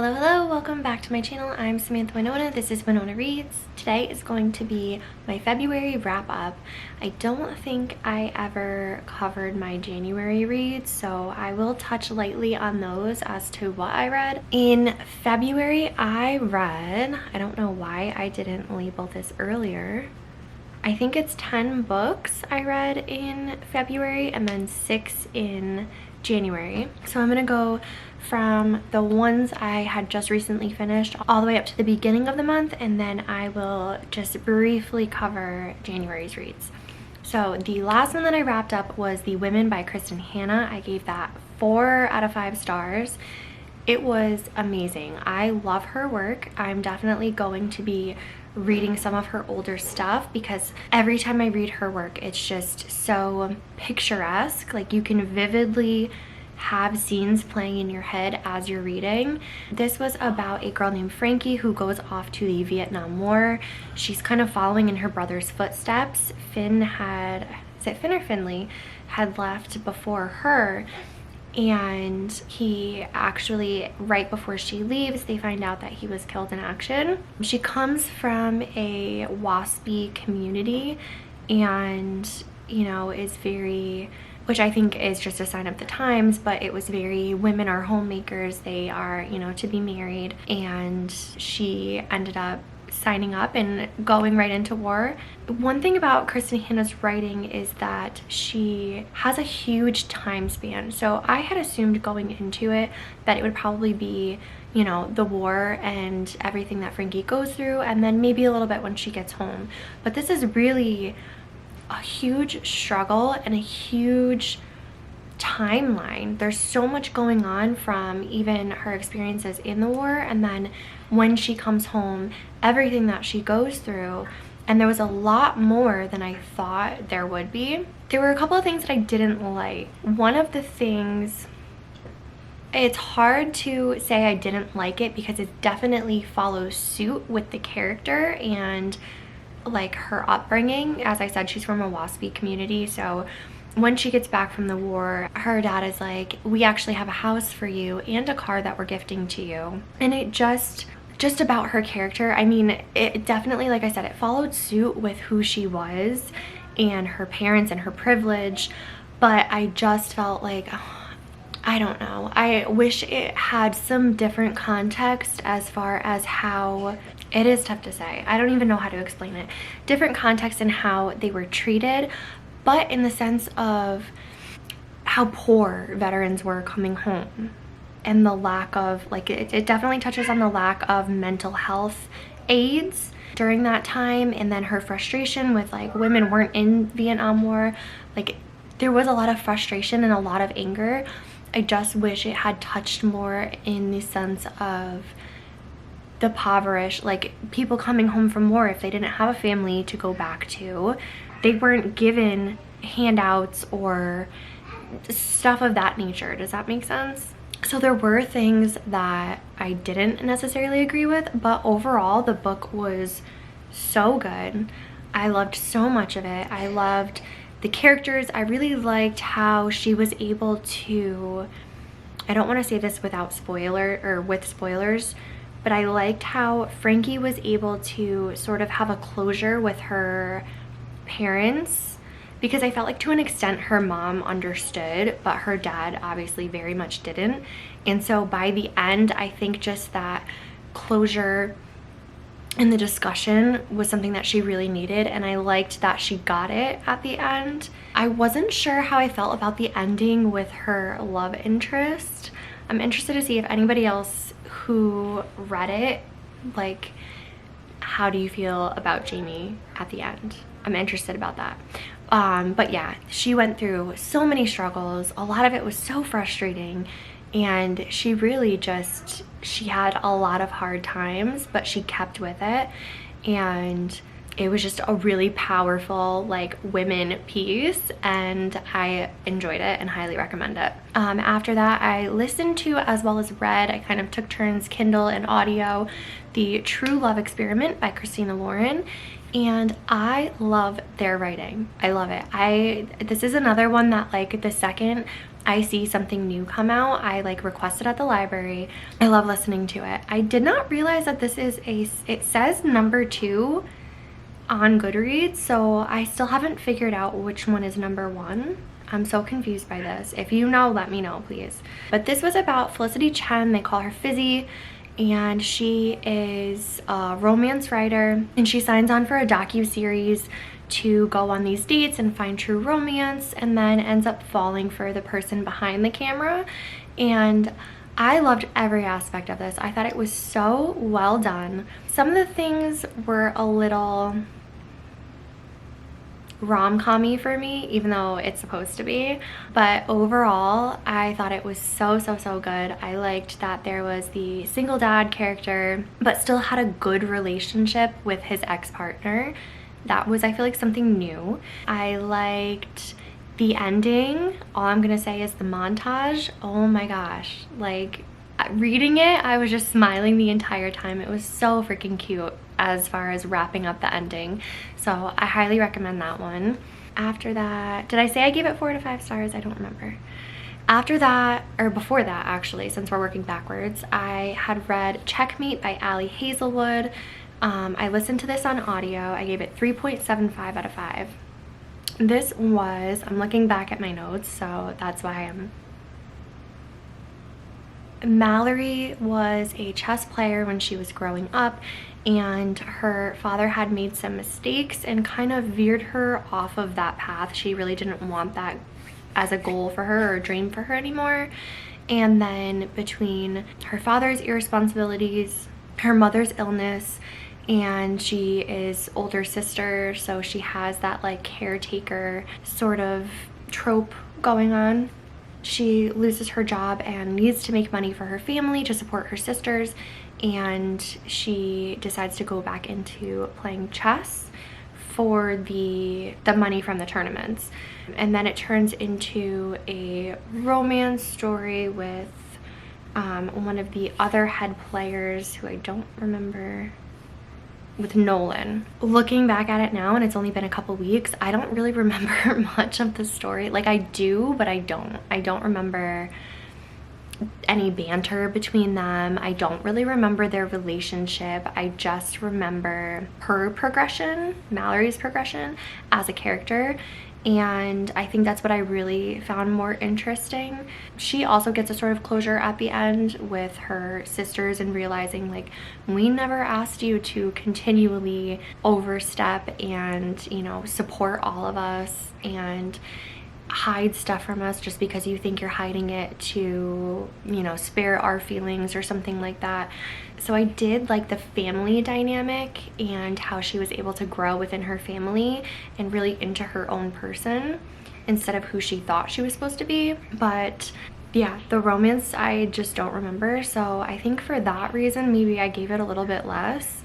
Hello, hello, welcome back to my channel. I'm Samantha Winona. This is Winona Reads. Today is going to be my February wrap up. I don't think I ever covered my January reads, so I will touch lightly on those as to what I read. In February, I don't know why I didn't label this earlier. I think it's 10 books I read in February and then 6 in January. So I'm gonna go from the ones I had just recently finished all the way up to the beginning of the month, and then I will just briefly cover January's reads. So the last one that I wrapped up was The Women by Kristin Hannah. I gave that 4 out of 5 stars. It was amazing. I love her work. I'm definitely going to be reading some of her older stuff because every time I read her work, it's just so picturesque. Like, you can vividly have scenes playing in your head as you're reading. This was about a girl named Frankie who goes off to the Vietnam War. She's kind of following in her brother's footsteps. Finn or Finley had left before her, and he actually, right before she leaves, they find out that he was killed in action. She comes from a WASPy community and, you know, is very, which I think is just a sign of the times, but it was very, women are homemakers, they are, you know, to be married, and she ended up signing up and going right into war. One thing about Kristin Hannah's writing is that she has a huge time span. So I had assumed going into it that it would probably be, you know, the war and everything that Frankie goes through, and then maybe a little bit when she gets home. But this is really a huge struggle and a huge timeline. There's so much going on from even her experiences in the war, and then when she comes home, everything that she goes through. And there was a lot more than I thought there would be. There were a couple of things that I didn't like. One of the things, it's hard to say I didn't like it because it definitely follows suit with the character and like her upbringing. As I said, she's from a WASPy community, so when she gets back from the war, her dad is like, we actually have a house for you and a car that we're gifting to you. And it just about her character, I mean, it definitely, like I said, it followed suit with who she was and her parents and her privilege, but I just felt like, I don't know, I wish it had some different context as far as how, it is tough to say, I don't even know how to explain it, different context in how they were treated, but in the sense of how poor veterans were coming home and the lack of, like, it definitely touches on the lack of mental health aids during that time, and then her frustration with, like, women weren't in Vietnam War. Like, there was a lot of frustration and a lot of anger. I just wish it had touched more in the sense of the impoverished, like, people coming home from war, if they didn't have a family to go back to, they weren't given handouts or stuff of that nature. Does that make sense? So there were things that I didn't necessarily agree with, but overall the book was so good. I loved so much of it. I loved the characters. I really liked how she was able to, I don't want to say this without with spoilers, but I liked how Frankie was able to sort of have a closure with her parents, because I felt like to an extent her mom understood, but her dad obviously very much didn't. And so by the end, I think just that closure in the discussion was something that she really needed, and I liked that she got it at the end. I wasn't sure how I felt about the ending with her love interest. I'm interested to see if anybody else who read it, like, how do you feel about Jamie at the end? I'm interested about that. But yeah, she went through so many struggles. A lot of it was so frustrating, and she really just, she had a lot of hard times, but she kept with it, and it was just a really powerful, like, women piece, and I enjoyed it and highly recommend it. After that, I listened to as well as read, I kind of took turns Kindle and audio, The True Love Experiment by Christina Lauren, and I love their writing. I love it. This is another one that, like, the second I see something new come out, I like request it at the library. I love listening to it. I did not realize that this is it says #2 on Goodreads, so I still haven't figured out which one is #1. I'm so confused by this. If you know, let me know, please. But this was about Felicity Chen. They call her Fizzy, and she is a romance writer, and she signs on for a docu-series to go on these dates and find true romance, and then ends up falling for the person behind the camera. And I loved every aspect of this. I thought it was so well done. Some of the things were a little rom-com-y for me, even though it's supposed to be, but overall I thought it was so good. I liked that there was the single dad character but still had a good relationship with his ex-partner. That was, I feel like, something new. I liked the ending. All I'm gonna say is the montage. Oh my gosh, like, reading it, I was just smiling the entire time. It was so freaking cute as far as wrapping up the ending. So I highly recommend that one. After that, did I say I gave it 4 to 5 stars? I don't remember. After that, or before that actually, since we're working backwards, I had read Checkmate by Ali Hazelwood. I listened to this on audio. I gave it 3.75 out of 5. This was, I'm looking back at my notes, so that's why Mallory was a chess player when she was growing up, and her father had made some mistakes and kind of veered her off of that path. She really didn't want that as a goal for her or a dream for her anymore. And then between her father's irresponsibilities, her mother's illness, and she is older sister, so she has that like caretaker sort of trope going on. She loses her job and needs to make money for her family to support her sisters, and she decides to go back into playing chess for the money from the tournaments. And then it turns into a romance story with one of the other head players, who I don't remember, with Nolan. Looking back at it now, and it's only been a couple weeks, I don't really remember much of the story. Like, I do, but I don't remember any banter between them. I don't really remember their relationship. I just remember her progression, Mallory's progression as a character, and I think that's what I really found more interesting. She also gets a sort of closure at the end with her sisters and realizing, like, we never asked you to continually overstep and, you know, support all of us and hide stuff from us just because you think you're hiding it to, you know, spare our feelings or something like that. So I did like the family dynamic and how she was able to grow within her family and really into her own person instead of who she thought she was supposed to be. But yeah, the romance I just don't remember, so I think for that reason maybe I gave it a little bit less.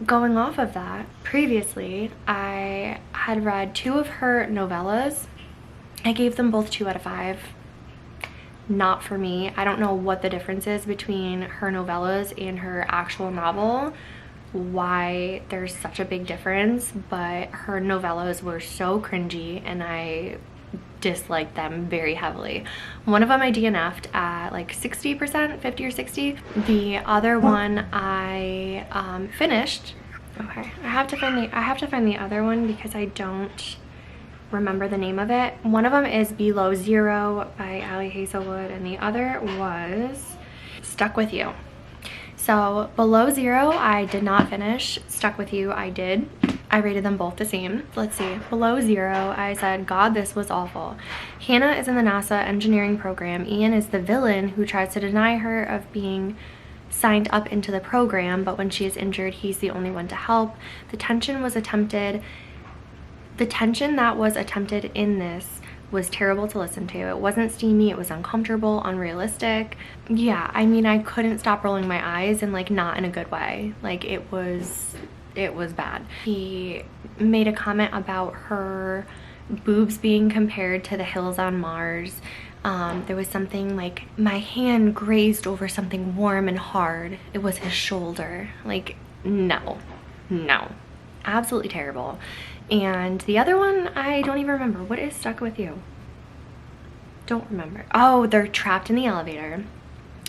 Going off of that, previously I had read 2 of her novellas. I gave them both 2 out of 5. Not for me. I don't know what the difference is between her novellas and her actual novel, why there's such a big difference, but her novellas were so cringy and I disliked them very heavily. One of them I DNF'd at like 60%, 50 or 60. The other one I finished. Okay, I have to find the other one because I don't remember the name of it. One of them is Below Zero by Ali Hazelwood, and the other was Stuck With You. So Below Zero I did not finish. Stuck With You I did. I rated them both the same. Let's see. Below Zero, I said, God, this was awful. Hannah is in the NASA engineering program. Ian is the villain who tries to deny her of being signed up into the program, but when she is injured, he's the only one to help. The tension that was attempted in this was terrible to listen to. It wasn't steamy, it was uncomfortable, unrealistic. Yeah, I mean, I couldn't stop rolling my eyes, and like not in a good way. Like it was bad. He made a comment about her boobs being compared to the hills on Mars. There was something like, my hand grazed over something warm and hard. It was his shoulder. Like, no, absolutely terrible. And the other one, I don't even remember. What is Stuck With You? don't remember. Oh, they're trapped in the elevator.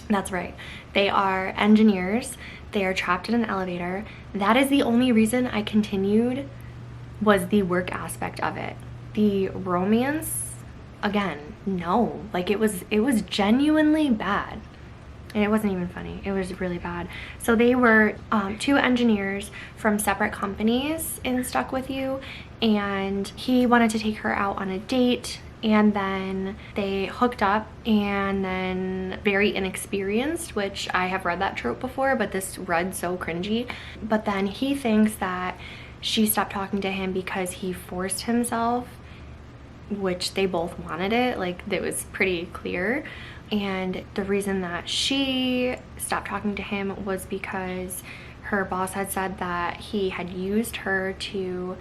That's right. They are engineers. They are trapped in an elevator. That is the only reason I continued, was the work aspect of it. The romance, again, no. Like it was genuinely bad. And it wasn't even funny. It was really bad. So they were two engineers from separate companies in Stuck With You, and he wanted to take her out on a date, and then they hooked up, and then very inexperienced, which I have read that trope before, but this read so cringy. But then he thinks that she stopped talking to him because he forced himself, which they both wanted it. Like, it was pretty clear. And the reason that she stopped talking to him was because her boss had said that he had used her to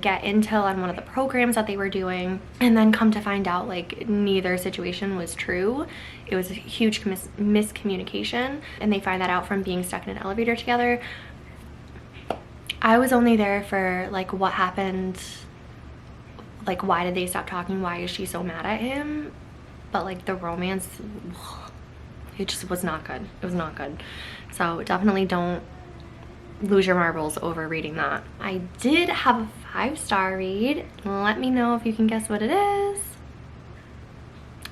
get intel on one of the programs that they were doing, and then come to find out like neither situation was true. It was a huge miscommunication, and they find that out from being stuck in an elevator together. I was only there for like what happened, like why did they stop talking, why is she so mad at him, but like the romance, it just was not good. It was not good. So definitely don't lose your marbles over reading that. I did have a 5-star read. Let me know if you can guess what it is.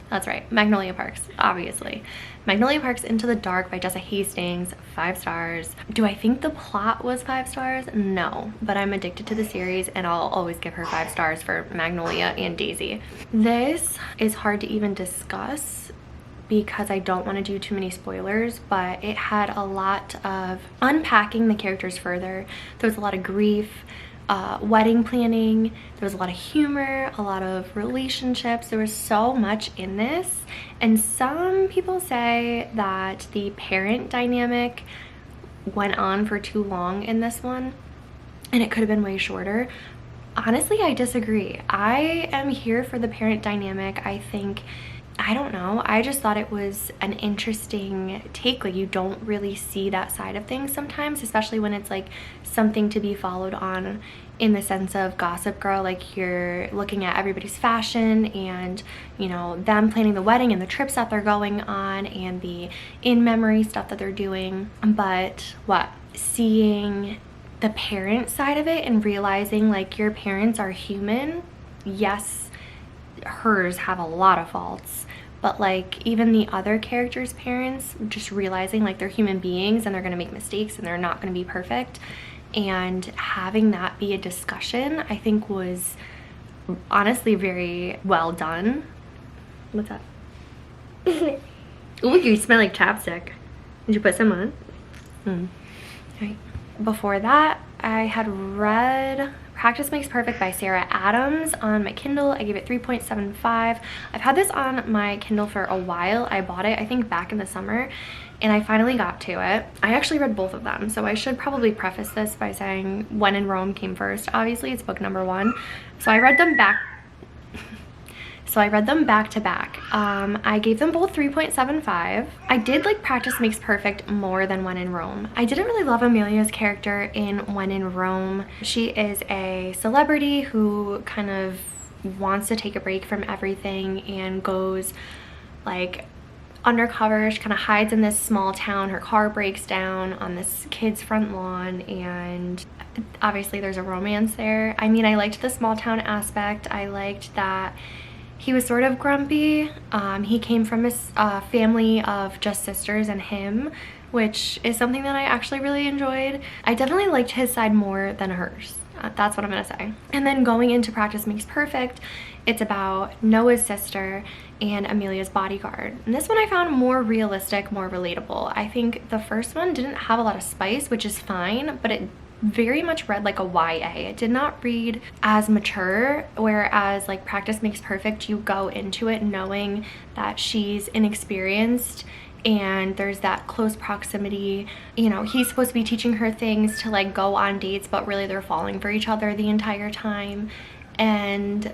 That's right, Magnolia Parks, obviously. Magnolia Parks Into the Dark by Jessa Hastings, 5 stars. Do I think the plot was 5 stars? No, but I'm addicted to the series, and I'll always give her 5 stars for Magnolia and Daisy. This is hard to even discuss because I don't want to do too many spoilers, but it had a lot of unpacking the characters further. There was a lot of grief, wedding planning, there was a lot of humor, a lot of relationships. There was so much in this, and some people say that the parent dynamic went on for too long in this one, and it could have been way shorter. Honestly, I disagree. I am here for the parent dynamic. I think, I don't know, I just thought it was an interesting take. Like, you don't really see that side of things sometimes, especially when it's like something to be followed on in the sense of Gossip Girl. Like, you're looking at everybody's fashion and, you know, them planning the wedding and the trips that they're going on and the in-memory stuff that they're doing. But seeing the parent side of it and realizing like your parents are human. Yes, hers have a lot of faults, but like even the other characters' parents, just realizing like they're human beings and they're gonna make mistakes and they're not gonna be perfect, and having that be a discussion, I think was honestly very well done. What's that? Ooh, you smell like chapstick. Did you put some on? Right. Before that, I had read Practice Makes Perfect by Sarah Adams on my Kindle. I gave it 3.75. I've had this on my Kindle for a while. I bought it, I think, back in the summer, and I finally got to it. I actually read both of them, so I should probably preface this by saying When in Rome came first. Obviously, it's book number 1. So I read them back. to back. I gave them both 3.75. I did like Practice Makes Perfect more than When in Rome. I didn't really love Amelia's character in When in Rome. She is a celebrity who kind of wants to take a break from everything and goes like undercover. She kind of hides in this small town. Her car breaks down on this kid's front lawn, and obviously there's a romance there. I mean, I liked the small town aspect. I liked that he was sort of grumpy. He came from his family of just sisters and him, which is something that I actually really enjoyed. I definitely liked his side more than hers. That's what I'm gonna say. And then going into Practice Makes Perfect, it's about Noah's sister and Amelia's bodyguard. And this one I found more realistic, more relatable. I think the first one didn't have a lot of spice, which is fine, but it very much read like a YA. It did not read as mature, whereas like Practice Makes Perfect, you go into it knowing that she's inexperienced and there's that close proximity. You know, he's supposed to be teaching her things to like go on dates, but really they're falling for each other the entire time. And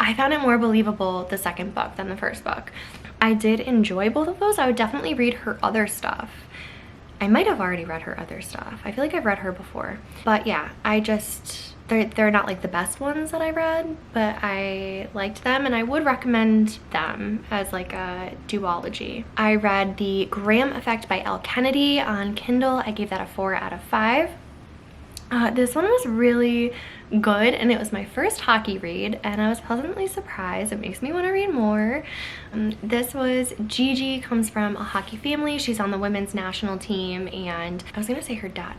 I found it more believable the second book than the first book. I did enjoy both of those. I would definitely read her other stuff. I might have already read her other stuff. I feel like I've read her before. But yeah, they're not like the best ones that I read, but I liked them and I would recommend them as like a duology. I read The Graham Effect by Elle Kennedy on Kindle. I gave that a 4 out of 5. This one was really good and it was my first hockey read and I was pleasantly surprised. It makes me want to read more. This was Gigi, comes from a hockey family. She's on the women's national team, and I was gonna say her dad.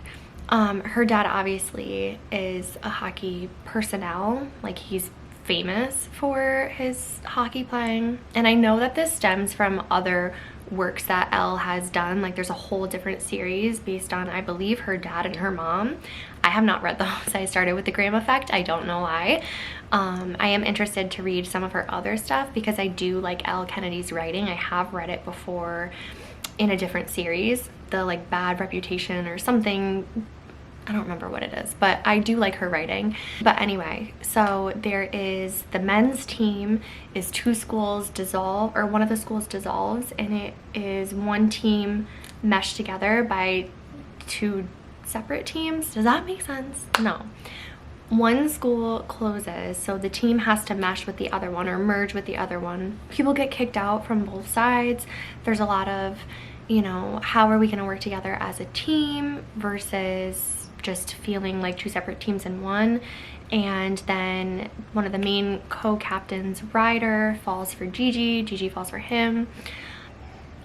Her dad obviously is a hockey personnel, like he's famous for his hockey playing. And I know that this stems from other works that Elle has done. Like there's a whole different series based on, I believe, her dad and her mom. I have not read those. I started with The Graham Effect. I don't know why. I am interested to read some of her other stuff because I do like Elle Kennedy's writing. I have read it before in a different series, the like Bad Reputation or something. I don't remember what it is, but I do like her writing. But anyway, so there is the men's team is 2 schools dissolve, or one of the schools dissolves, and it is one team meshed together by 2 separate teams. Does that make sense? No. One school closes, so the team has to mesh with the other one or merge with the other one. People get kicked out from both sides. There's a lot of, you know, how are we going to work together as a team versus just feeling like 2 separate teams in one. And then one of the main co-captains, Ryder, falls for Gigi. Gigi falls for him.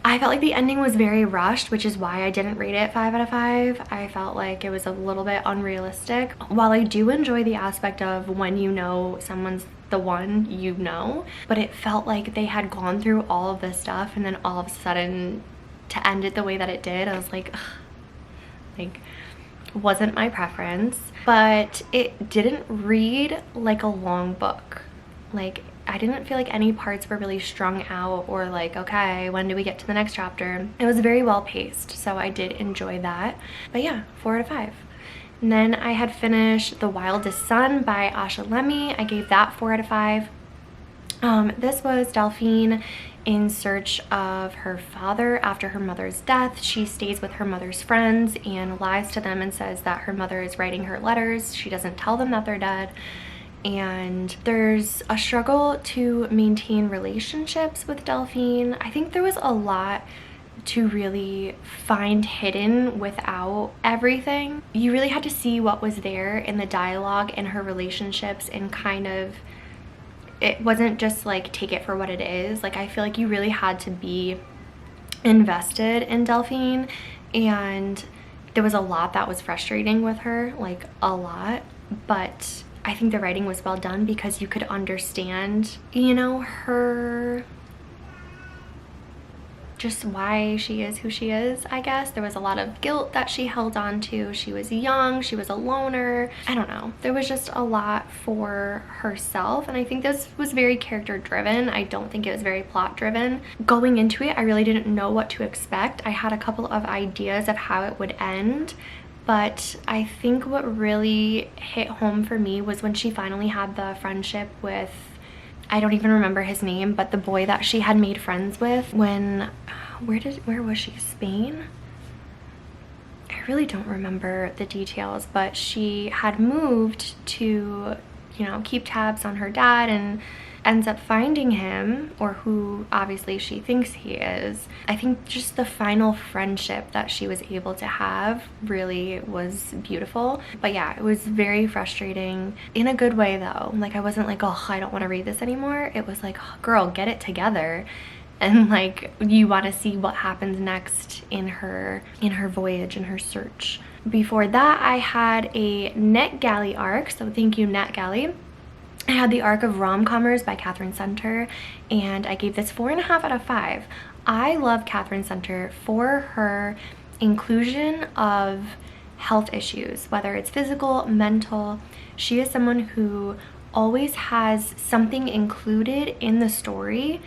I felt like the ending was very rushed, which is why I didn't rate it 5 out of 5. I felt like it was a little bit unrealistic. While I do enjoy the aspect of when you know someone's the one, you know, but it felt like they had gone through all of this stuff and then all of a sudden to end it the way that it did, I was like, ugh, like, wasn't my preference. But it didn't read like a long book. Like, I didn't feel like any parts were really strung out or like, okay, when do we get to the next chapter? It was very well paced, so I did enjoy that. But yeah, 4 out of 5. And then I had finished The Wildest Son by Asha Lemme. I gave that 4 out of 5. This was Delphine in search of her father after her mother's death. She stays with her mother's friends and lies to them and says that her mother is writing her letters. She doesn't tell them that they're dead. And there's a struggle to maintain relationships with Delphine. I think there was a lot to really find hidden without everything. You really had to see what was there in the dialogue and her relationships, and kind of, it wasn't just like take it for what it is. Like, I feel like you really had to be invested in Delphine, and there was a lot that was frustrating with her, like a lot. But I think the writing was well done because you could understand, you know, her, just why she is who she is, I guess. There was a lot of guilt that she held on to. She was young, she was a loner. I don't know. There was just a lot for herself, and I think this was very character driven. I don't think it was very plot driven. Going into it, I really didn't know what to expect. I had a couple of ideas of how it would end, but I think what really hit home for me was when she finally had the friendship with, I don't even remember his name, but the boy that she had made friends with when, where was she? Spain? I really don't remember the details, but she had moved to, you know, keep tabs on her dad, and ends up finding him, or who obviously she thinks he is. I think just the final friendship that she was able to have really was beautiful. But yeah, it was very frustrating in a good way though. Like, I wasn't like, oh, I don't want to read this anymore. It was like, oh, girl, get it together. And like, you want to see what happens next in her voyage, in her search. Before that, I had a NetGalley arc, so thank you, NetGalley. I had the arc of Rom-Commers by Catherine Center, and I gave this 4.5 out of 5. I love Catherine Center for her inclusion of health issues, whether it's physical, mental. She is someone who always has something included in the story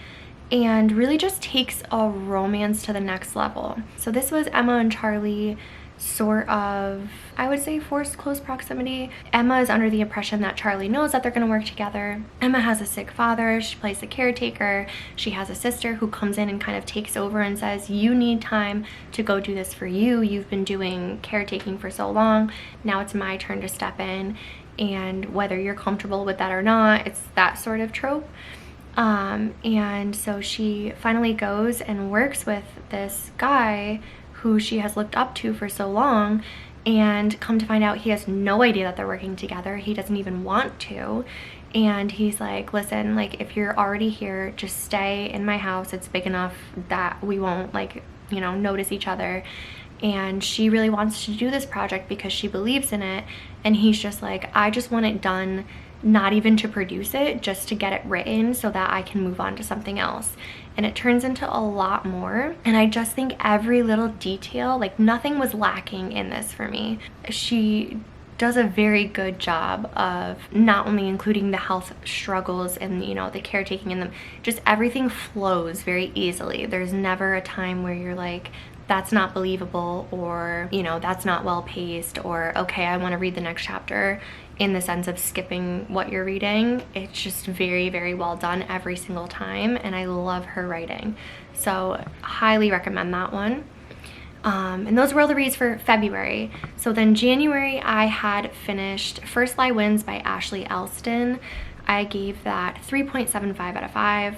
and really just takes a romance to the next level. So this was Emma and Charlie sort of, I would say, forced close proximity. Emma is under the impression that Charlie knows that they're going to work together. Emma has a sick father. She plays the caretaker. She has a sister who comes in and kind of takes over and says, you need time to go do this for you. You've been doing caretaking for so long. Now it's my turn to step in. And whether you're comfortable with that or not, it's that sort of trope. And so she finally goes and works with this guy who she has looked up to for so long, and come to find out he has no idea that they're working together. He doesn't even want to. And he's like, listen, like, if you're already here, just stay in my house. It's big enough that we won't, like, you know, notice each other. And she really wants to do this project because she believes in it. And he's just like, I just want it done, not even to produce it, just to get it written so that I can move on to something else. And it turns into a lot more. And I just think every little detail, like, nothing was lacking in this for me. She does a very good job of not only including the health struggles and, you know, the caretaking in them, just everything flows very easily. There's never a time where you're like, that's not believable, or, you know, that's not well paced, or okay, I want to read the next chapter, in the sense of skipping what you're reading. It's just very, very well done every single time, and I love her writing. So highly recommend that one. And those were all the reads for February. So then January, I had finished First Lie Wins by Ashley Elston. I gave that 3.75 out of 5.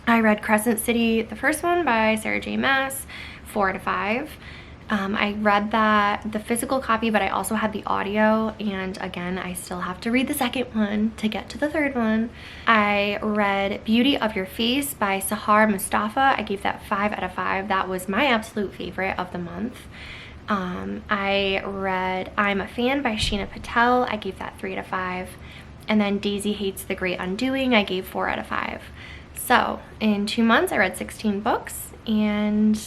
I read Crescent City, the first one by Sarah J. Maas, 4 out of 5. I read the physical copy, but I also had the audio, and again, I still have to read the second one to get to the third one. I read Beauty of Your Face by Sahar Mustafa. I gave that 5 out of 5. That was my absolute favorite of the month. I read I'm a Fan by Sheena Patel. I gave that 3 out of 5. And then Daisy Hates the Great Undoing, I gave 4 out of 5. So in 2 months, I read 16 books, and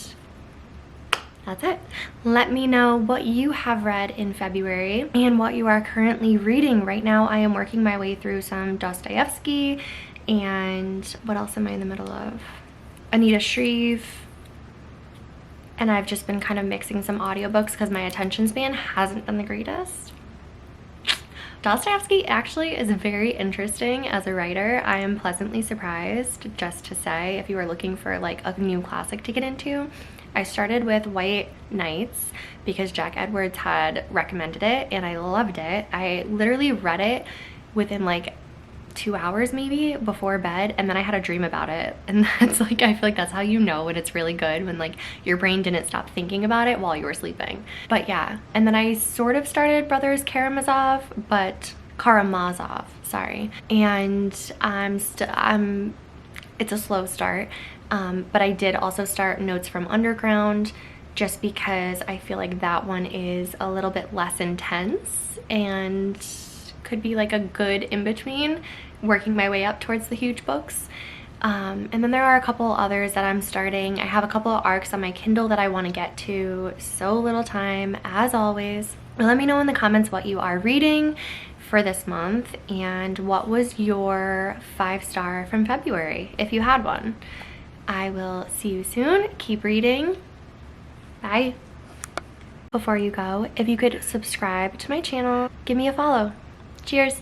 that's it. Let me know what you have read in February and what you are currently reading. Right now, I am working my way through some Dostoevsky, and what else am I in the middle of? Anita Shreve. And I've just been kind of mixing some audiobooks because my attention span hasn't been the greatest. Dostoevsky actually is very interesting as a writer. I am pleasantly surprised, just to say, if you are looking for like a new classic to get into. I started with White Nights because Jack Edwards had recommended it, and I loved it. I literally read it within like 2 hours maybe before bed, and then I had a dream about it. And that's like, I feel like that's how you know when it's really good, when like your brain didn't stop thinking about it while you were sleeping. But yeah, and then I sort of started Brothers Karamazov, sorry. And it's a slow start. But I did also start Notes from Underground, just because I feel like that one is a little bit less intense and could be like a good in-between, working my way up towards the huge books. And then there are a couple others that I'm starting. I have a couple of arcs on my Kindle that I want to get to. So little time, as always. Let me know in the comments what you are reading for this month, and what was your 5-star from February, if you had one. I will see you soon. Keep reading. Bye. Before you go, if you could subscribe to my channel, give me a follow. Cheers.